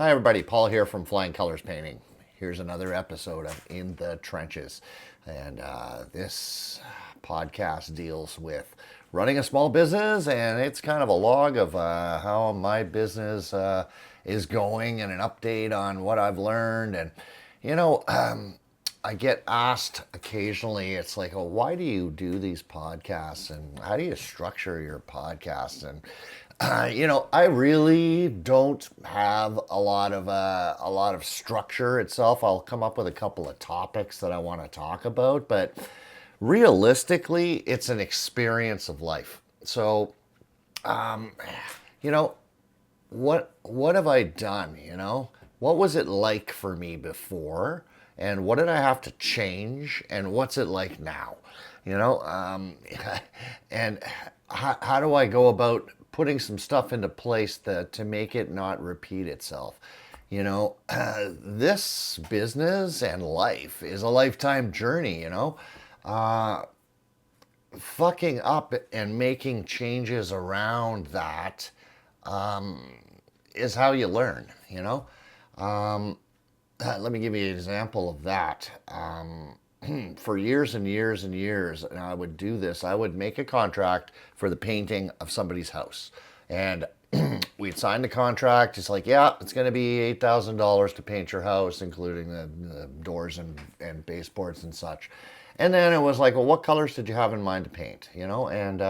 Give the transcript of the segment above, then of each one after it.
Hi, everybody. Paul here from Flying Colors Painting. Here's another episode of In the Trenches. And this podcast deals with running a small business, and it's kind of a log of how my business is going and an update on what I've learned. And, you know, I get asked occasionally, it's like, oh, why do you do these podcasts and how do you structure your podcasts? And I really don't have a lot of structure itself. I'll come up with a couple of topics that I want to talk about, but realistically, it's an experience of life. So, you know, what have I done? What was it like for me before, and what did I have to change, and what's it like now? You know, and how do I go about putting some stuff into place to make it not repeat itself? This business and life is a lifetime journey. Fucking up and making changes around that is how you learn. Let me give you an example of that. For years and years and years, and I would do this, I would make a contract for the painting of somebody's house. And we'd sign the contract. It's like, yeah, it's going to be $8,000 to paint your house, including the doors and baseboards and such. And then it was like, well, what colors did you have in mind to paint? And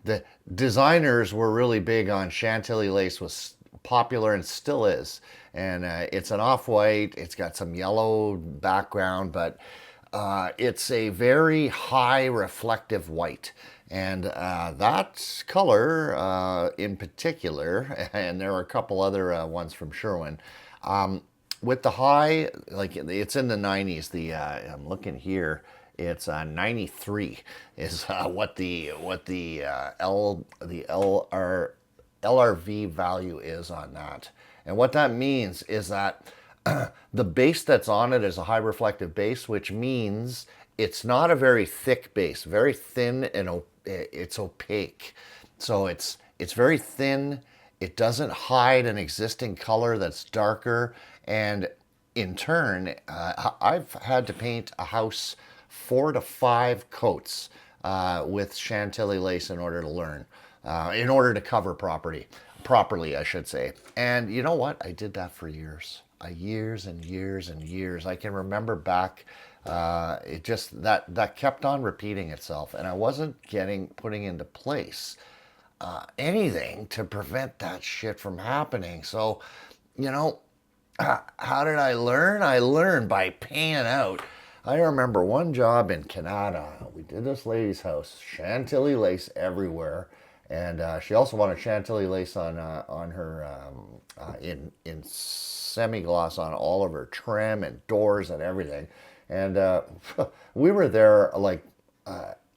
the designers were really big on Chantilly lace, was popular and still is. And it's an off-white. It's got some yellow background, but it's a very high reflective white. And that color in particular, and there are a couple other ones from Sherwin, with the high, like it's in the 90s. I'm looking here. It's 93 is what the LRV value is on that. And what that means is that the base that's on it is a high reflective base, which means it's not a very thick base, very thin, and it's opaque. So it's very thin. It doesn't hide an existing color that's darker. And in turn, I've had to paint a house 4 to 5 coats with Chantilly lace in order to learn, in order to cover properly, I should say. And you know what? I did that for years, years and years and years. I can remember back. It just that kept on repeating itself, and I wasn't putting into place anything to prevent that shit from happening. So, you know, how did I learn? I learned by paying out. I remember one job in Canada. We did this lady's house, Chantilly lace everywhere, and she also wanted Chantilly lace on her in semi-gloss on all of her trim and doors and everything. And we were there like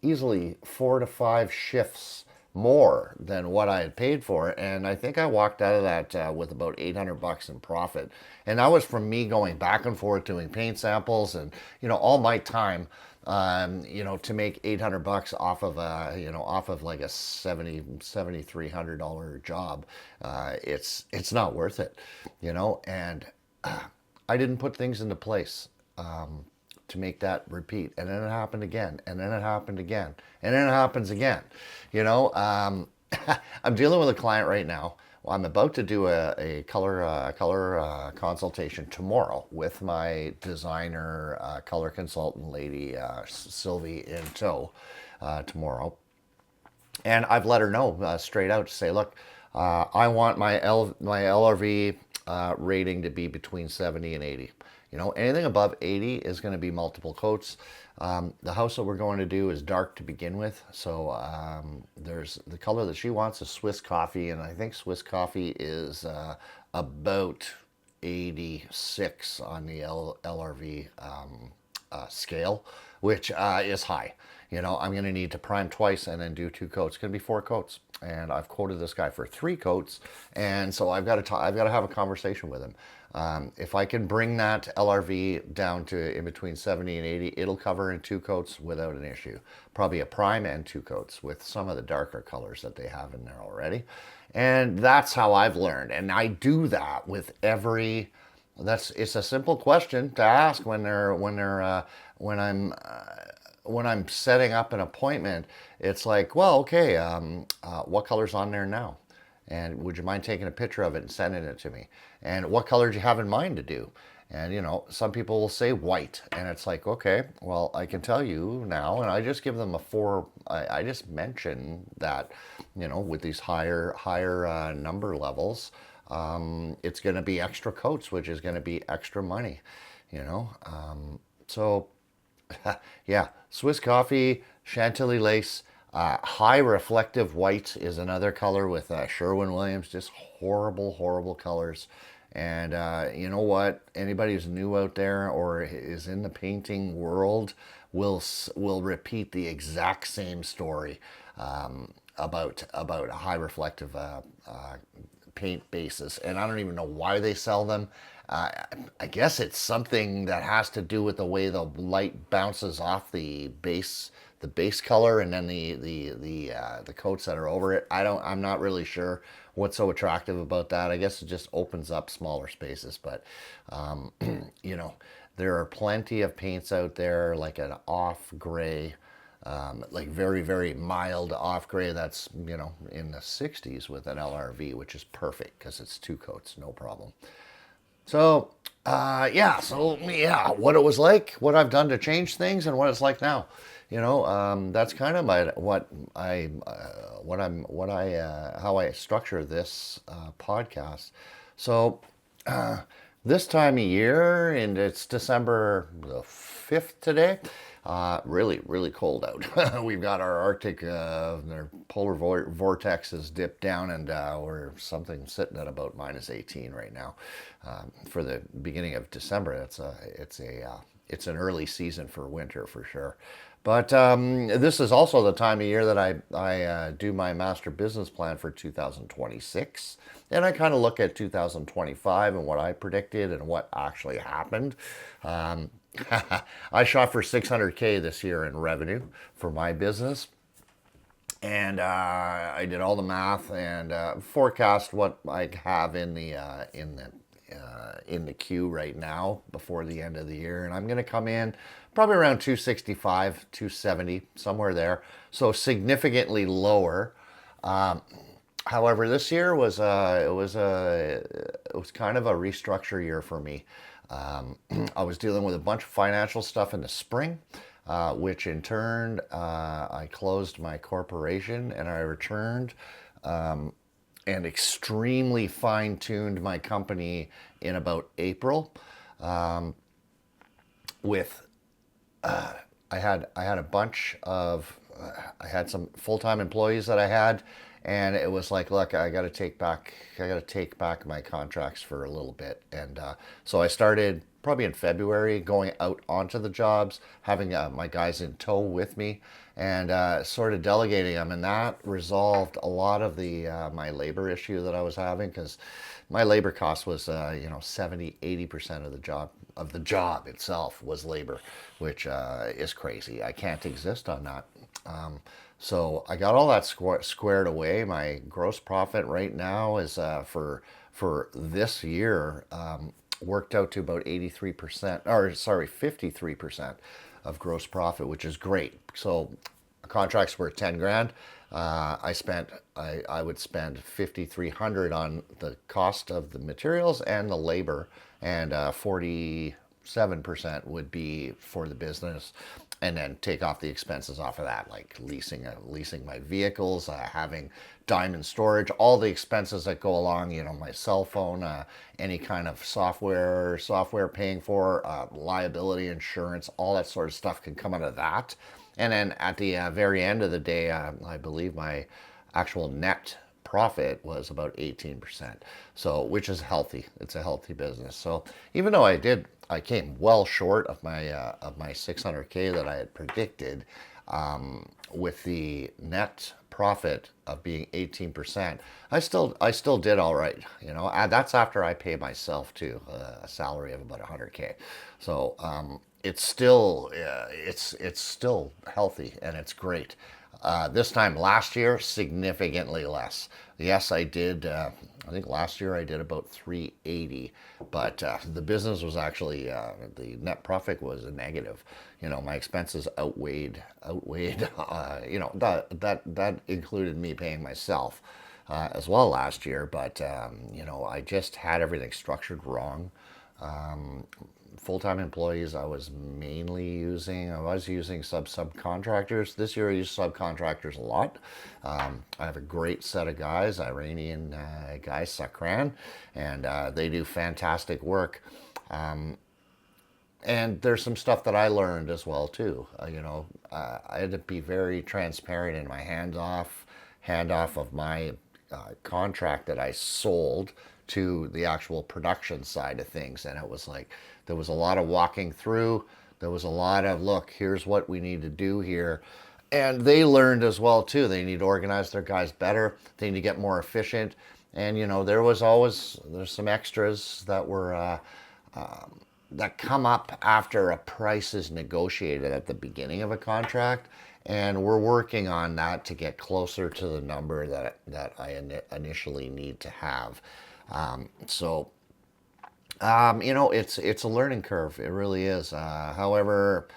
easily 4 to 5 shifts more than what I had paid for, and I think I walked out of that with about $800 in profit. And that was from me going back and forth doing paint samples and all my time, to make $800 off of like a $7,300 job. It's not worth it, and I didn't put things into place to make that repeat. And then it happened again, and then it happened again, and then it happens again. I'm dealing with a client right now. Well, I'm about to do a color consultation tomorrow with my designer, color consultant lady, Sylvie, in tow tomorrow. And I've let her know straight out to say, look, I want my LRV rating to be between 70 and 80. Anything above 80 is going to be multiple coats. The house that we're going to do is dark to begin with. So there's the color that she wants is Swiss coffee. And I think Swiss coffee is about 86 on the LRV scale, which is high. I'm going to need to prime twice and then do 2 coats. It's going to be 4 coats. And I've quoted this guy for 3 coats. And so I've got to have a conversation with him. If I can bring that LRV down to in between 70 and 80, it'll cover in two coats without an issue. Probably a prime and two coats with some of the darker colors that they have in there already. And that's how I've learned. And I do that with every. It's a simple question to ask when I'm setting up an appointment. It's like, well, okay, what color's on there now? And would you mind taking a picture of it and sending it to me? And what color do you have in mind to do? And some people will say white, and it's like, okay, well, I can tell you now, and I just give them a four. I just mention that, with these higher number levels, it's going to be extra coats, which is going to be extra money, So yeah, Swiss coffee, Chantilly lace, high reflective white is another color with Sherwin-Williams. Just horrible, horrible colors. And you know what? Anybody who's new out there or is in the painting world will repeat the exact same story about a high reflective paint bases, and I don't even know why they sell them. I guess it's something that has to do with the way the light bounces off the base color, and then the coats that are over it. I'm not really sure what's so attractive about that. I guess it just opens up smaller spaces, but there are plenty of paints out there like an off gray. Like very, very mild off gray that's, in the 60s with an LRV, which is perfect because it's two coats, no problem. So, what it was like, what I've done to change things, and what it's like now. That's kind of how I structure this podcast. So, this time of year, and it's December the 5th today. Really, really cold out. We've got our Arctic, their polar vortex has dipped down, and we're something sitting at about -18 right now. For the beginning of December, it's an early season for winter for sure. But this is also the time of year that I do my master business plan for 2026. And I kind of look at 2025 and what I predicted and what actually happened. I shot for 600K this year in revenue for my business. And I did all the math and forecast what I have in the queue right now before the end of the year, and I'm going to come in probably around 265, 270, somewhere there. So significantly lower. However, this year was it was kind of a restructure year for me. I was dealing with a bunch of financial stuff in the spring, which in turn I closed my corporation and I returned. And extremely fine-tuned my company in about April. With I had a bunch of I had some full-time employees that I had, and it was like, look, I got to take back my contracts for a little bit, and so I started probably in February going out onto the jobs, having my guys in tow with me, and sort of delegating them, and that resolved a lot of the my labor issue that I was having, because my labor cost was 70-80% of the job itself was labor, which is crazy. I can't exist on that. So I got all that squared away. My gross profit right now is for this year worked out to about 83%, or sorry, 53% of gross profit, which is great. So contracts were 10 grand. I would spend 5,300 on the cost of the materials and the labor, and 47% would be for the business, and then take off the expenses off of that, like leasing my vehicles, having diamond storage, all the expenses that go along, my cell phone, any kind of software paying for, liability insurance, all that sort of stuff can come out of that. And then at the very end of the day, I believe my actual net profit was about 18%. So, which is healthy. It's a healthy business. So even though I came well short of my 600K that I had predicted, with the net profit of being 18%, I still did all right. That's after I pay myself too a salary of about 100K. So it's still healthy and it's great. This time last year, significantly less. Yes, I did. I think last year I did about 380, but the business was actually the net profit was a negative. My expenses outweighed. That included me paying myself as well last year, but I just had everything structured wrong. Full-time employees I was using subcontractors. This year I used subcontractors a lot. I have a great set of guys, Iranian guys, Sakran, and they do fantastic work. And there's some stuff that I learned as well too. I had to be very transparent in my handoff of my contract that I sold to the actual production side of things. And it was like there was a lot of walking through. There was a lot of, look, here's what we need to do here. And they learned as well too. They need to organize their guys better. They need to get more efficient. And there's some extras that were that come up after a price is negotiated at the beginning of a contract, and we're working on that to get closer to the number that I initially need to have. It's a learning curve. It really is. However,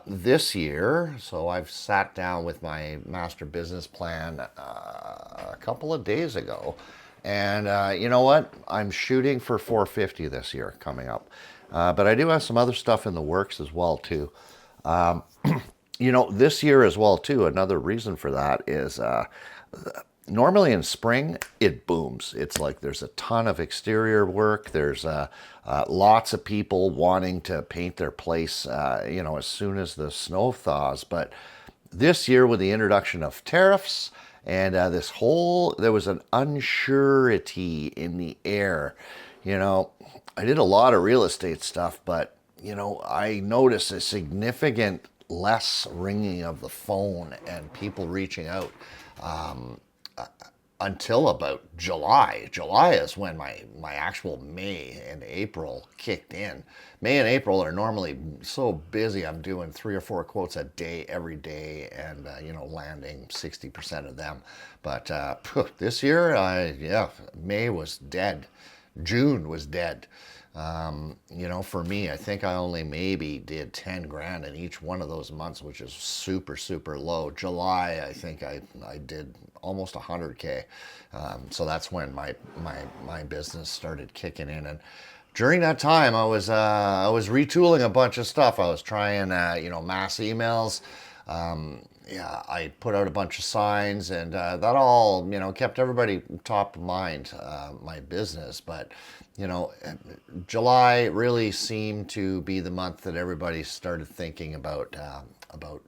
this year, so I've sat down with my master business plan a couple of days ago, and you know what? I'm shooting for 450 this year coming up. But I do have some other stuff in the works as well too. This year as well too, another reason for that is normally in spring it booms. It's like there's a ton of exterior work. There's lots of people wanting to paint their place as soon as the snow thaws. But this year with the introduction of tariffs and there was an unsurety in the air. I did a lot of real estate stuff, but I noticed a significant less ringing of the phone and people reaching out until about July. July is when my actual May and April kicked in. May and April are normally so busy. I'm doing 3 or 4 quotes a day every day, and landing 60% of them. But this year, May was dead. June was dead. For me, I think I only maybe did 10 grand in each one of those months, which is super, super low. July, I think I did almost 100K. So that's when my business started kicking in. And during that time, I was retooling a bunch of stuff. I was trying, mass emails. I put out a bunch of signs, and that all, kept everybody top of mind, my business. But, July really seemed to be the month that everybody started thinking about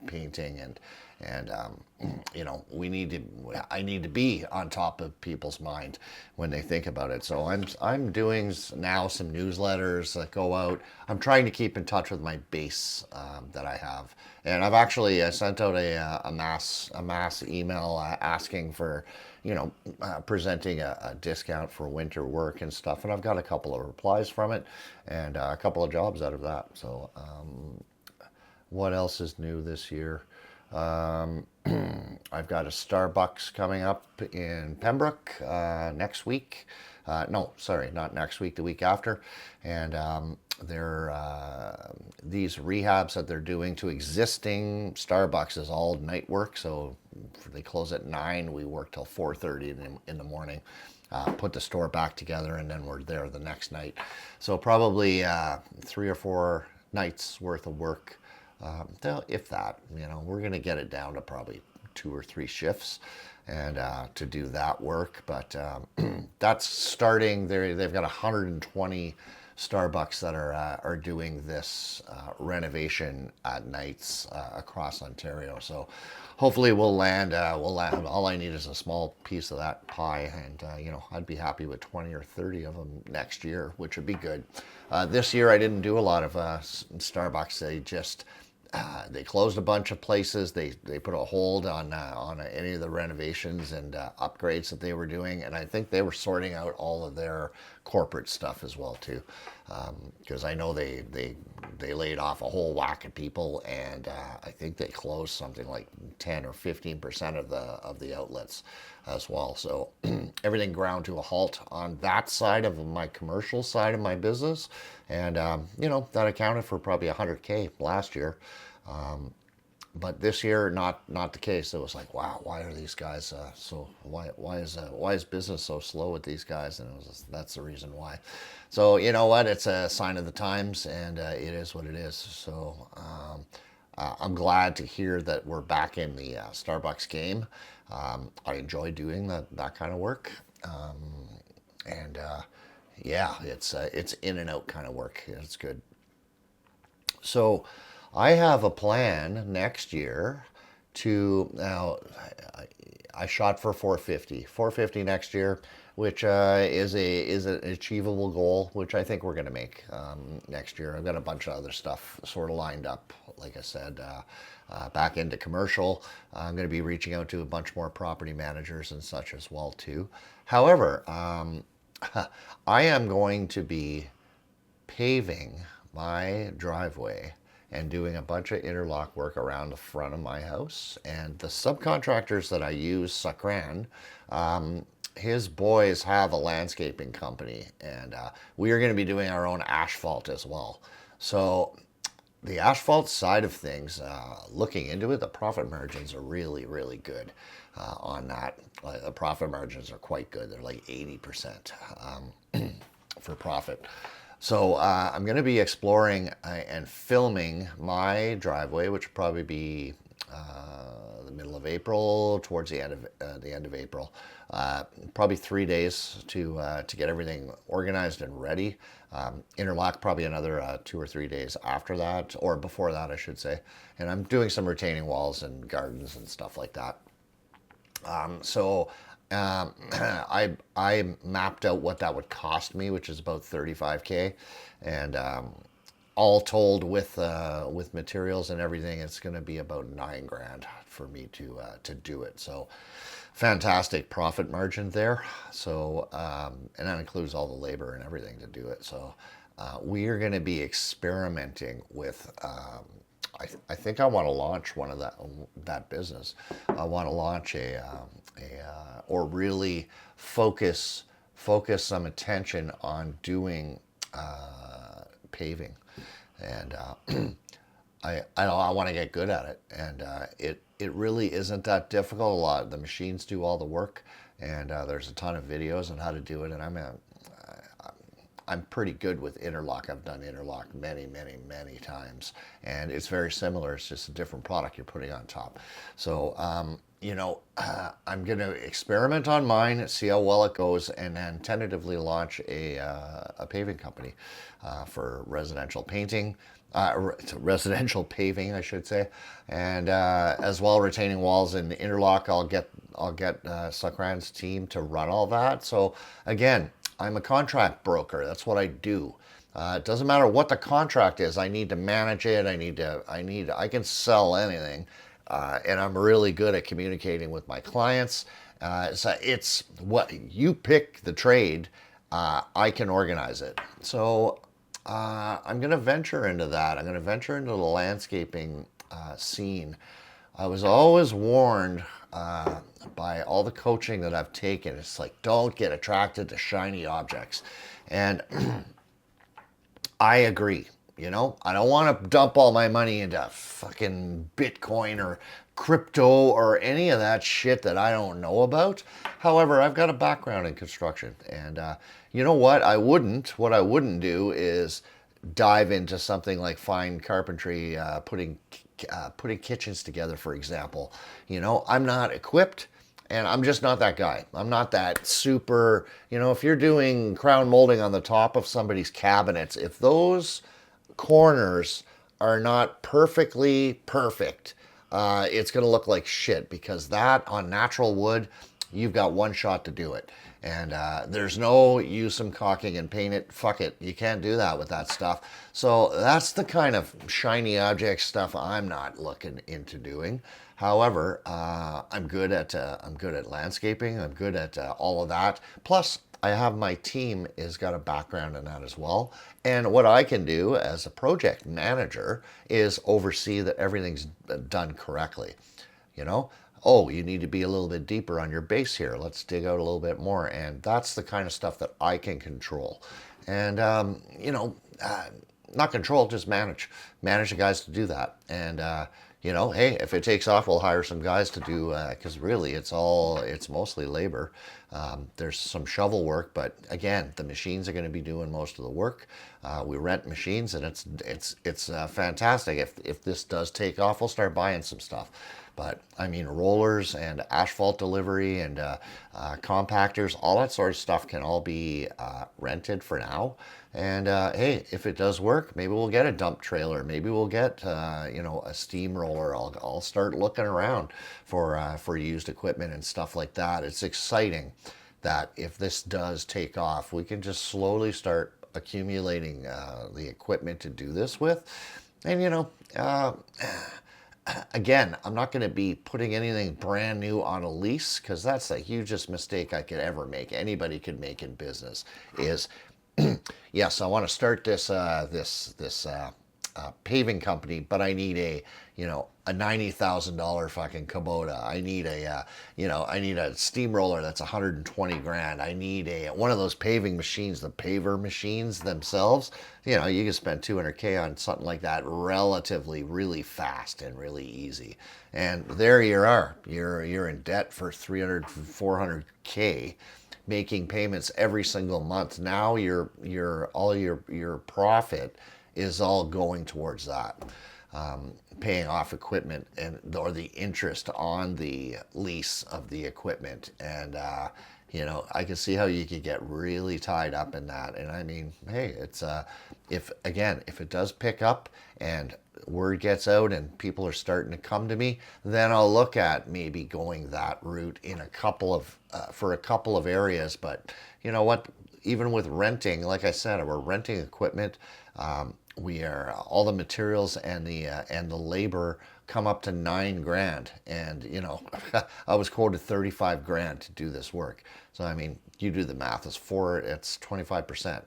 painting, and I need to be on top of people's mind when they think about it. So I'm doing now some newsletters that go out. I'm trying to keep in touch with my base that I have, and I've actually sent out a mass email asking for presenting a discount for winter work and stuff, and I've got a couple of replies from it and a couple of jobs out of that. So what else is new this year? I've got a Starbucks coming up in Pembroke next week. No, sorry, not next week, the week after. And they're these rehabs that they're doing to existing Starbucks is all night work. So they close at 9. We work till 4:30 in the morning. Put the store back together, and then we're there the next night. So probably 3 or 4 nights worth of work. If that, we're going to get it down to probably 2 or 3 shifts and to do that work. But that's starting. They've got 120 Starbucks that are doing this renovation at nights across Ontario. So hopefully we'll land. All I need is a small piece of that pie, and I'd be happy with 20 or 30 of them next year, which would be good. This year I didn't do a lot of Starbucks. They just They closed a bunch of places. They put a hold on any of the renovations and upgrades that they were doing, and I think they were sorting out all of their corporate stuff as well too, because I know they laid off a whole whack of people, and I think they closed something like 10 or 15% of the outlets as well. So everything ground to a halt on that side of my commercial side of my business, and that accounted for probably 100K last year. But this year, not the case. It was like, wow, why are these guys why is business so slow with these guys? And that's the reason why. So you know what? It's a sign of the times, and it is what it is. So I'm glad to hear that we're back in the Starbucks game. I enjoy doing that kind of work, and yeah, it's in and out kind of work. It's good. So I have a plan next year to now. I shot for 450 next year, which is an achievable goal, which I think we're going to make next year. I've got a bunch of other stuff sort of lined up. Like I said, back into commercial. I'm going to be reaching out to a bunch more property managers and such as well too. However, I am going to be paving my driveway and doing a bunch of interlock work around the front of my house. And the subcontractors that I use, Sacran, his boys have a landscaping company, and we are going to be doing our own asphalt as well. So the asphalt side of things, looking into it, the profit margins are really, really good on that. The profit margins are quite good. They're like 80% for profit. So I'm going to be exploring and filming my driveway, which will probably be the middle of April, towards the end of April. Probably 3 days to get everything organized and ready. Interlock probably another 2 or 3 days after that, or before that, I should say. And I'm doing some retaining walls and gardens and stuff like that. I mapped out what that would cost me, which is about 35K, and all told with materials and everything, it's going to be about 9 grand for me to do it. So fantastic profit margin there. So and that includes all the labor and everything to do it. So we are going to be experimenting with. I think I want to launch one of that business. I want to launch or really focus some attention on doing paving, and I want to get good at it, and it really isn't that difficult. A lot of the machines do all the work, and there's a ton of videos on how to do it, and I'm pretty good with interlock. I've done interlock many, many, many times, and it's very similar. It's just a different product you're putting on top. So, I'm going to experiment on mine, see how well it goes, and then tentatively launch a paving company for residential painting. Residential paving, I should say, and as well retaining walls and interlock. I'll get Sacran's team to run all that. So again, I'm a contract broker. That's what I do. It doesn't matter what the contract is. I need to manage it. I can sell anything, and I'm really good at communicating with my clients. So it's what you pick the trade. I can organize it. So I'm going to venture into that. I'm going to venture into the landscaping scene. I was always warned by all the coaching that I've taken. It's like, don't get attracted to shiny objects. And I agree. I don't want to dump all my money into fucking Bitcoin or crypto or any of that shit that I don't know about. However, I've got a background in construction, and you know what? What I wouldn't do is dive into something like fine carpentry, putting kitchens together, for example. I'm not equipped, and I'm just not that guy. I'm not that super, if you're doing crown molding on the top of somebody's cabinets, if those corners are not perfectly perfect, it's going to look like shit, because that on natural wood, you've got one shot to do it. And there's no use some caulking and paint it. Fuck it. You can't do that with that stuff. So that's the kind of shiny object stuff I'm not looking into doing. However, I'm good at landscaping. I'm good at all of that. Plus, I have my team has got a background in that as well. And what I can do as a project manager is oversee that everything's done correctly. You know, oh, you need to be a little bit deeper on your base here. Let's dig out a little bit more. And that's the kind of stuff that I can control. And, not control, just manage the guys to do that. And, hey, if it takes off, we'll hire some guys to do, because really it's mostly labor. There's some shovel work, but again, the machines are going to be doing most of the work. We rent machines, and it's fantastic. If this does take off, we'll start buying some stuff. But I mean, rollers and asphalt delivery and compactors, all that sort of stuff can all be rented for now. And hey, if it does work, maybe we'll get a dump trailer. Maybe we'll get a steamroller. I'll start looking around for used equipment and stuff like that. It's exciting that if this does take off, we can just slowly start accumulating the equipment to do this with. And again, I'm not going to be putting anything brand new on a lease, because that's the hugest mistake I could ever make. Anybody could make in business is, yes, I want to start this paving company, but I need a $90,000 fucking Kubota. I need a steamroller that's 120 grand. I need one of those paving machines, the paver machines themselves. You can spend 200K on something like that relatively really fast and really easy. And there you are. You're in debt for 300, 400K, making payments every single month. Now all your profit is all going towards that, paying off equipment or the interest on the lease of the equipment. And I can see how you could get really tied up in that. And I mean, hey, it's if it does pick up and word gets out and people are starting to come to me, then I'll look at maybe going that route in for a couple of areas. But you know what? Even with renting, like I said, we're renting equipment. We are all the materials and the labor come up to 9 grand, and I was quoted 35 grand to do this work. So I mean, you do the math. It's 25%,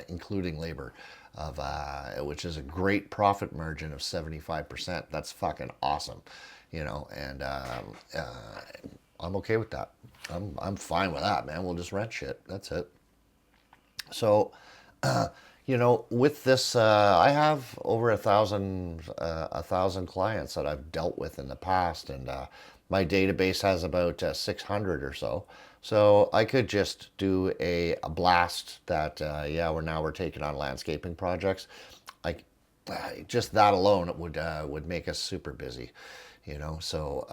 including labor, of which is a great profit margin of 75%. That's fucking awesome, and I'm okay with that. I'm fine with that, man. We'll just rent shit. That's it. So, with this, I have over 1,000 clients that I've dealt with in the past, and my database has about 600 or so. So I could just do a blast that, we're taking on landscaping projects. Like, just that alone would make us super busy, So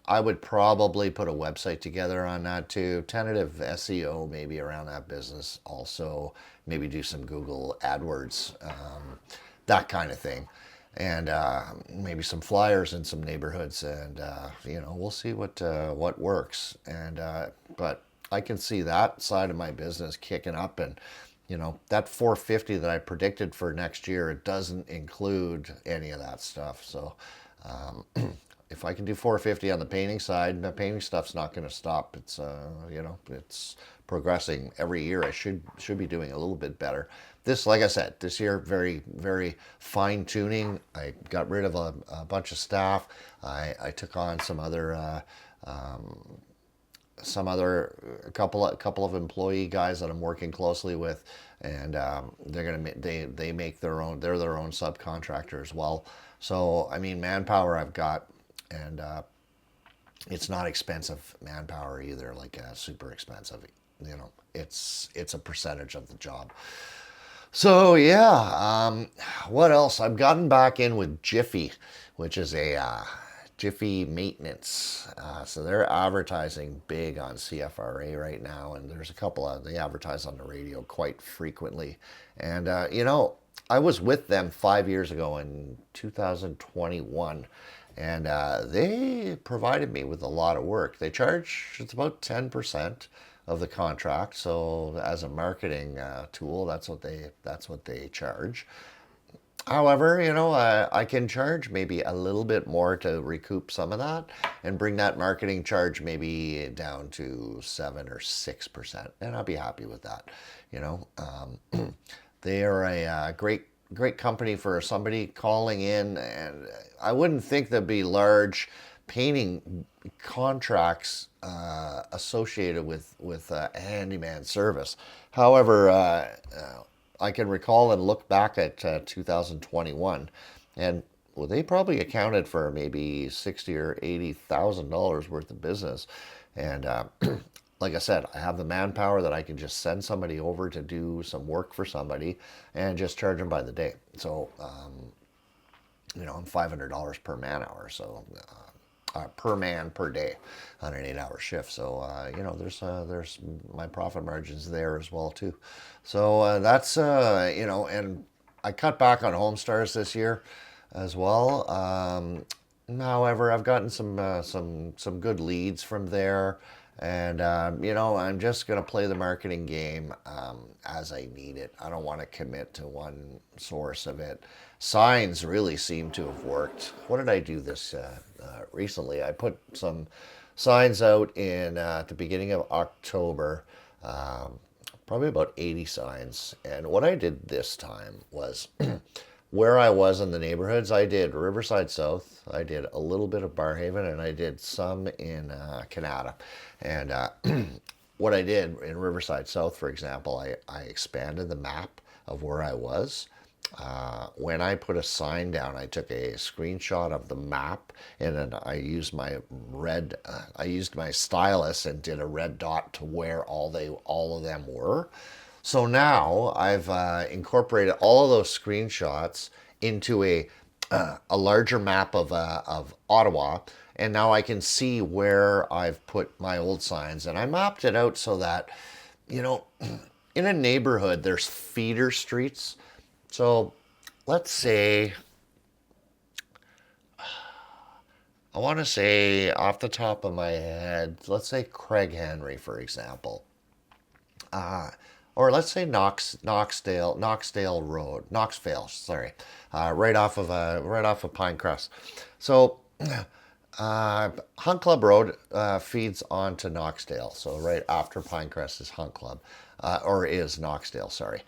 I would probably put a website together on that too. Tentative SEO maybe around that business. Also, maybe do some Google AdWords, that kind of thing. And maybe some flyers in some neighborhoods. And, we'll see what works. And but I can see that side of my business kicking up. And, that 450 that I predicted for next year, it doesn't include any of that stuff. So, if I can do 450 on the painting side, the painting stuff's not going to stop. It's it's progressing every year. I should be doing a little bit better. This, like I said, this year very very fine tuning. I got rid of a bunch of staff. I took on a couple of employee guys that I'm working closely with, and they make their own. They're their own subcontractor as well. So I mean, manpower I've got. And it's not expensive manpower either, like super expensive. It's a percentage of the job. So yeah, what else? I've gotten back in with Jiffy, which is a Jiffy maintenance. So they're advertising big on CFRA right now, and there's a couple of they advertise on the radio quite frequently. And I was with them 5 years ago in 2021, and they provided me with a lot of work. They charge it's about 10% of the contract, so as a marketing tool, that's what they charge. However, I can charge maybe a little bit more to recoup some of that and bring that marketing charge maybe down to 7 or 6%, and I'll be happy with that. You know, they are a great company for somebody calling in, and I wouldn't think there'd be large painting contracts associated with handyman service. However, I can recall and look back at 2021, and well, they probably accounted for maybe 60 or $80,000 worth of business, and like I said, I have the manpower that I can just send somebody over to do some work for somebody, and just charge them by the day. So I'm $500 per man hour, so per man per day on an 8-hour shift. So there's my profit margins there as well too. So that's and I cut back on Homestars this year as well. However, I've gotten some good leads from there, and I'm just gonna play the marketing game as I need it. I don't want to commit to one source of it. Signs really seem to have worked. What did I do this recently? I put some signs out in at the beginning of October, probably about 80 signs. And what I did this time was where I was in the neighborhoods, I did Riverside South, I did a little bit of Barrhaven, and I did some in Canada. And what I did in Riverside South, for example, I expanded the map of where I was. When I put a sign down, I took a screenshot of the map, and then I used my stylus and did a red dot to where all of them were. So now I've incorporated all of those screenshots into a larger map of Ottawa, and now I can see where I've put my old signs, and I mapped it out so that in a neighborhood there's feeder streets. So let's say, I want to say off the top of my head, let's say Craig Henry, for example. Or let's say Knoxdale Road, Knoxville, sorry, right off of Pinecrest. So Hunt Club Road feeds onto Knoxdale. So right after Pinecrest is Hunt Club, or is Knoxdale, sorry.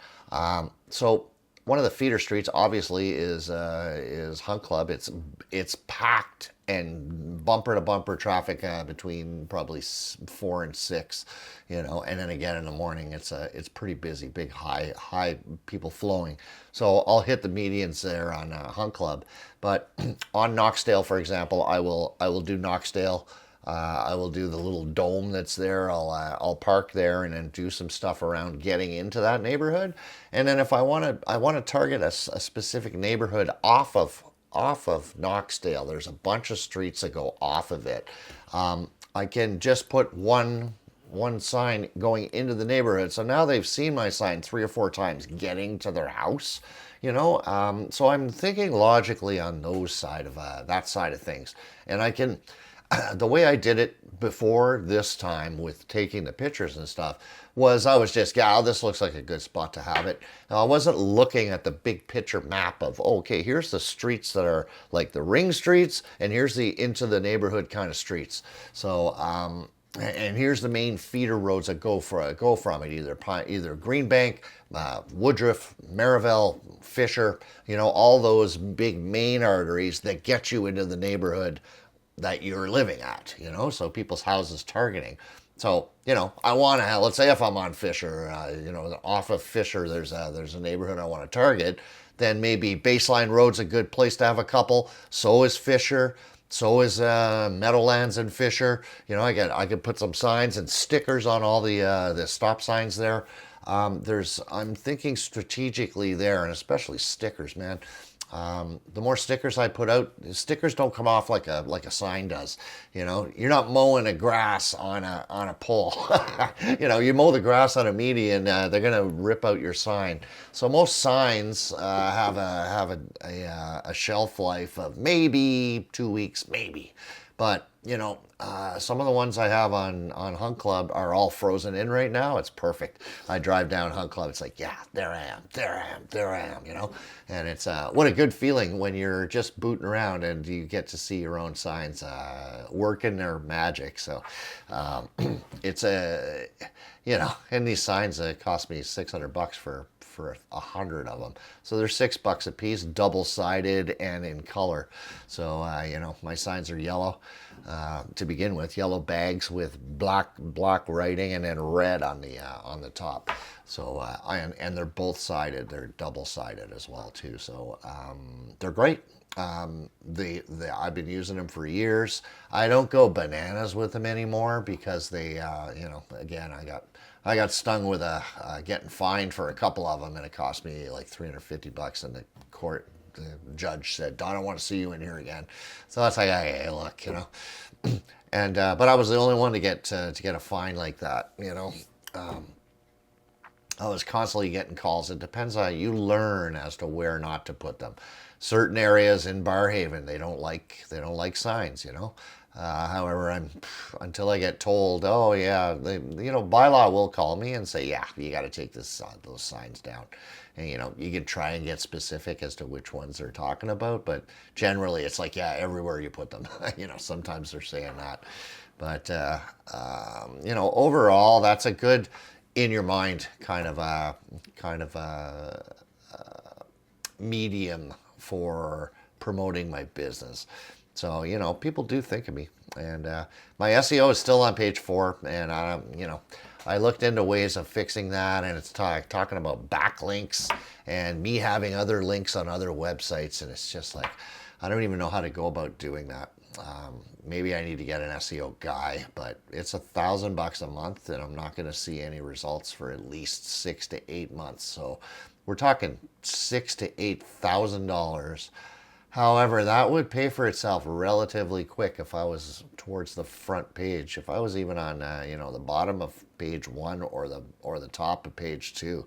So one of the feeder streets, obviously, is Hunt Club. It's packed and bumper to bumper traffic between probably 4 and 6, and then again in the morning it's pretty busy, big high people flowing. So I'll hit the medians there on Hunt Club, but on Knoxdale, for example, I will do Knoxdale. I will do the little dome that's there. I'll park there and then do some stuff around getting into that neighborhood. And then if I want to target a specific neighborhood off of Knoxdale, there's a bunch of streets that go off of it. I can just put one sign going into the neighborhood. So now they've seen my sign 3 or 4 times getting to their house. So I'm thinking logically on that side of things, and I can. The way I did it before this time with taking the pictures and stuff was I was just, this looks like a good spot to have it. Now, I wasn't looking at the big picture map of, okay, here's the streets that are like the ring streets, and here's the into the neighborhood kind of streets. So, and here's the main feeder roads that go from it, either Greenbank, Woodruff, Merivale, Fisher, all those big main arteries that get you into the neighborhood that you're living at, so people's houses targeting. So, I want to, let's say if I'm on Fisher, off of Fisher, there's a neighborhood I want to target, then maybe Baseline Road's a good place to have a couple. So is Fisher. So is Meadowlands and Fisher. I could put some signs and stickers on all the stop signs there. I'm thinking strategically there, and especially stickers, man. The more stickers I put out, stickers don't come off like a sign does. You know, you're not mowing a grass on a pole. You know, you mow the grass on a median, they're gonna rip out your sign. So most signs have a shelf life of maybe 2 weeks, maybe. But you know, some of the ones I have on Hunt Club are all frozen in right now. It's perfect. I drive down Hunt Club. It's like, yeah, there I am, there I am, there I am. You know, and it's what a good feeling when you're just booting around and you get to see your own signs working their magic. So it's a, you know, and these signs cost me $600 for 100 of them. So they're $6 a piece, double sided and in color. So you know, my signs are yellow to begin with, yellow bags with black writing and then red on the top. So and they're both sided. They're double sided as well too. So they're great. I've been using them for years. I don't go bananas with them anymore because they, you know, again, I got stung with getting fined for a couple of them, and it cost me like $350 in the court. The judge said, "Don, I don't want to see you in here again." So that's like, hey, look, you know. And but I was the only one to get a fine like that, you know. I was constantly getting calls. It depends on you learn as to where not to put them. Certain areas in Barrhaven they don't like signs, you know. However, until I get told, oh yeah, you know, bylaw will call me and say, yeah, you got to take those signs down. And you know, you can try and get specific as to which ones they're talking about, but generally it's like, yeah, everywhere you put them. You know, sometimes they're saying that, but you know, overall, that's a good in your mind kind of medium for promoting my business. So you know, people do think of me, and my SEO is still on page 4, and you know, I looked into ways of fixing that, and it's talking about backlinks and me having other links on other websites, and it's just like I don't even know how to go about doing that. Maybe I need to get an SEO guy, but it's $1,000 a month, and I'm not going to see any results for at least 6 to 8 months. So we're talking $6,000 to $8,000. However, that would pay for itself relatively quick if I was towards the front page. If I was even on, you know, the bottom of page 1 or the top of page 2,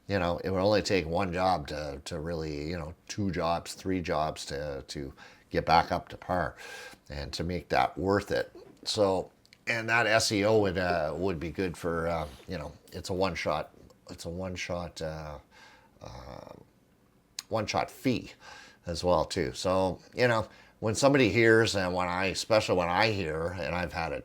you know, it would only take one job to really, you know, 2 jobs, 3 jobs to get back up to par, and to make that worth it. So, and that SEO would be good for, you know, it's a one shot one shot fee as well too. So you know, when somebody hears, and especially when I hear, and I've had a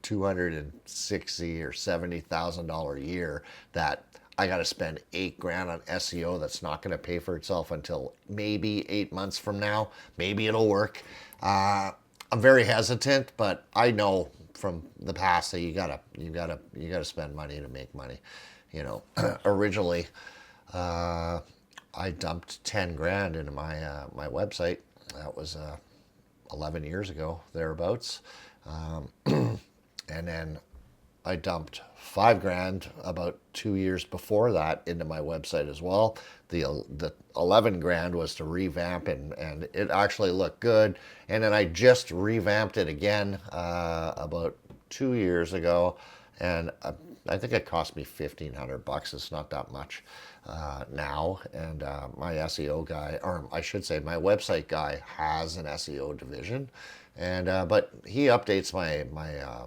$260,000 or $70,000 year that I got to spend $8,000 on SEO that's not going to pay for itself until maybe 8 months from now. Maybe it'll work. I'm very hesitant, but I know from the past that you gotta spend money to make money. You know, originally I dumped 10 grand into my website. That was 11 years ago, thereabouts. And then I dumped 5 grand about 2 years before that into my website as well. The 11 grand was to revamp, and it actually looked good. And then I just revamped it again about 2 years ago, and I think it cost me $1,500. It's not that much now. And my SEO guy, or I should say, my website guy has an SEO division, and but he updates my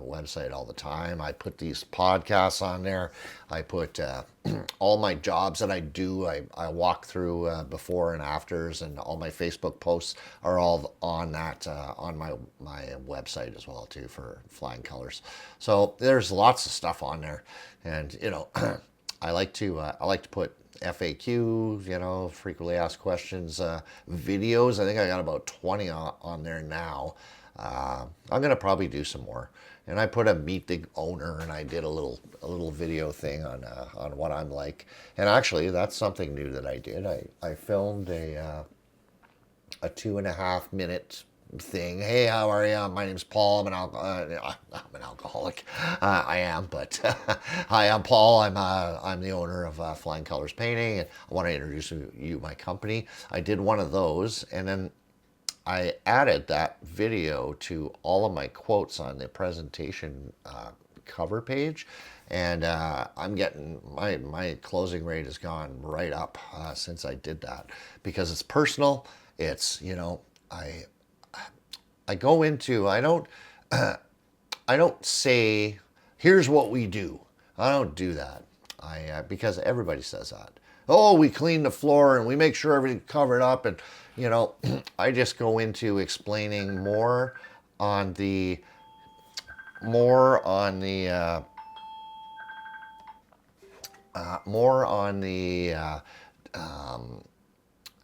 website all the time. I put these podcasts on there. I put all my jobs that I do. I walk through before and afters, and all my Facebook posts are all on that on my website as well too, for Flying Colors. So there's lots of stuff on there, and you know, I like to put FAQ, you know, frequently asked questions, videos. I think I got about 20 on there now. I'm gonna probably do some more. And I put a meet the owner, and I did a little video thing on what I'm like. And actually, that's something new that I did. I filmed a 2.5 minute thing. Hey, how are you? My name's Paul. I'm an alcoholic. I am, but hi, I'm Paul. I'm the owner of Flying Colors Painting, and I want to introduce you my company. I did one of those, and then I added that video to all of my quotes on the presentation cover page, and I'm getting my closing rate has gone right up since I did that, because it's personal. It's, I go into, I don't say, here's what we do. I don't do that. Because everybody says that. Oh, we clean the floor and we make sure everything's covered up, and I just go into explaining on the more on the more on the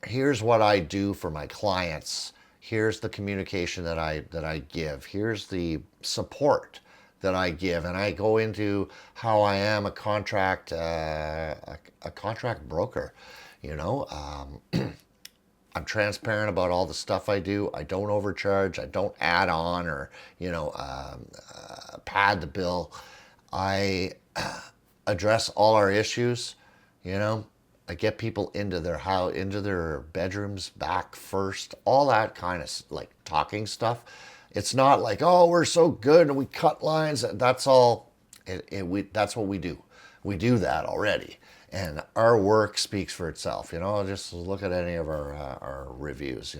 here's what I do for my clients. Here's the communication that I give. Here's the support that I give, and I go into how I am a contract broker. I'm transparent about all the stuff I do. I don't overcharge. I don't add on or pad the bill. I address all our issues. I get people into their house, into their bedrooms back first. All that kind of like talking stuff. It's not like, oh, we're so good and we cut lines. That's all. That's what we do. We do that already, and our work speaks for itself. Just look at any of our reviews.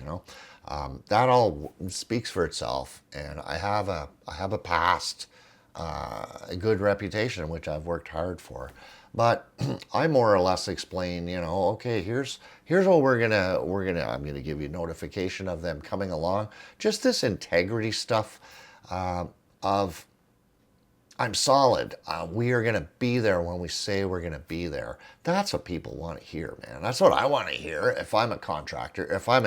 That all speaks for itself, and I have a past, a good reputation, which I've worked hard for. But I more or less explain, okay, here's what I'm gonna give you notification of them coming along. Just this integrity stuff of I'm solid. We are gonna be there when we say we're gonna be there. That's what people want to hear, man. That's what I want to hear. If I'm a contractor, if I'm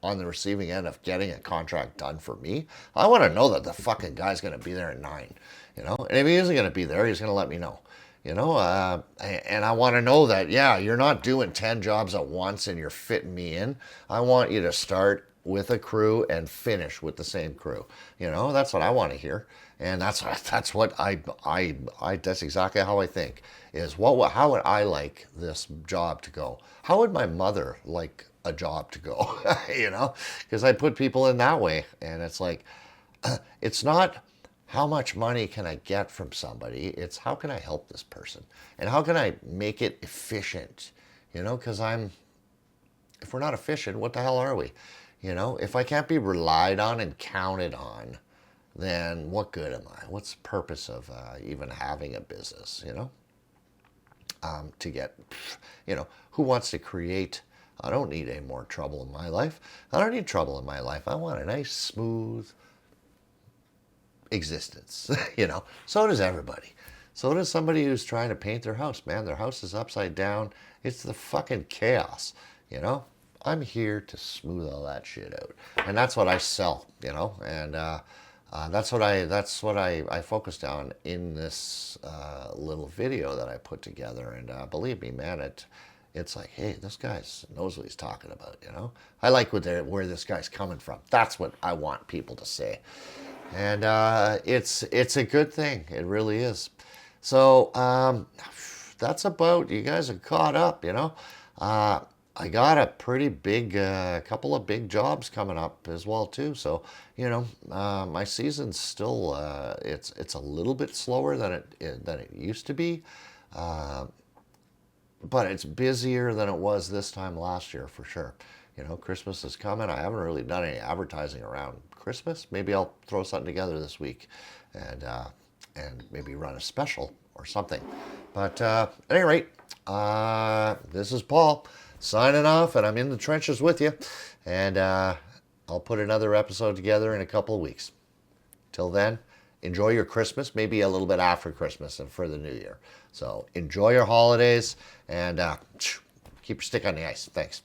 on the receiving end of getting a contract done for me, I want to know that the fucking guy's gonna be there at 9. And if he isn't gonna be there, he's gonna let me know. And I want to know that, yeah, you're not doing 10 jobs at once and you're fitting me in. I want you to start with a crew and finish with the same crew. That's what I want to hear. And that's what that's exactly how I think is how would I like this job to go? How would my mother like a job to go? Because I put people in that way, and it's like, it's not, how much money can I get from somebody? It's how can I help this person? And how can I make it efficient? Because if we're not efficient, what the hell are we? If I can't be relied on and counted on, then what good am I? What's the purpose of even having a business, to get, who wants to create? I don't need any more trouble in my life. I don't need trouble in my life. I want a nice, smooth existence. So does everybody. So does somebody who's trying to paint their house. Man, their house is upside down. It's the fucking chaos. I'm here to smooth all that shit out, and that's what I sell. And that's what I focused on in this little video that I put together. And believe me, man, it's like, hey, this guy knows what he's talking about. I like where this guy's coming from. That's what I want people to say. And it's a good thing. It really is. So that's about, you guys are caught up, I got a pretty big, couple of big jobs coming up as well too. So, my season's still, it's a little bit slower than it used to be. But it's busier than it was this time last year for sure. Christmas is coming. I haven't really done any advertising around Christmas. Maybe I'll throw something together this week and maybe run a special or something. But at any rate, this is Paul signing off, and I'm in the trenches with you. And I'll put another episode together in a couple of weeks. Till then, enjoy your Christmas, maybe a little bit after Christmas and for the new year. So enjoy your holidays, and keep your stick on the ice. Thanks.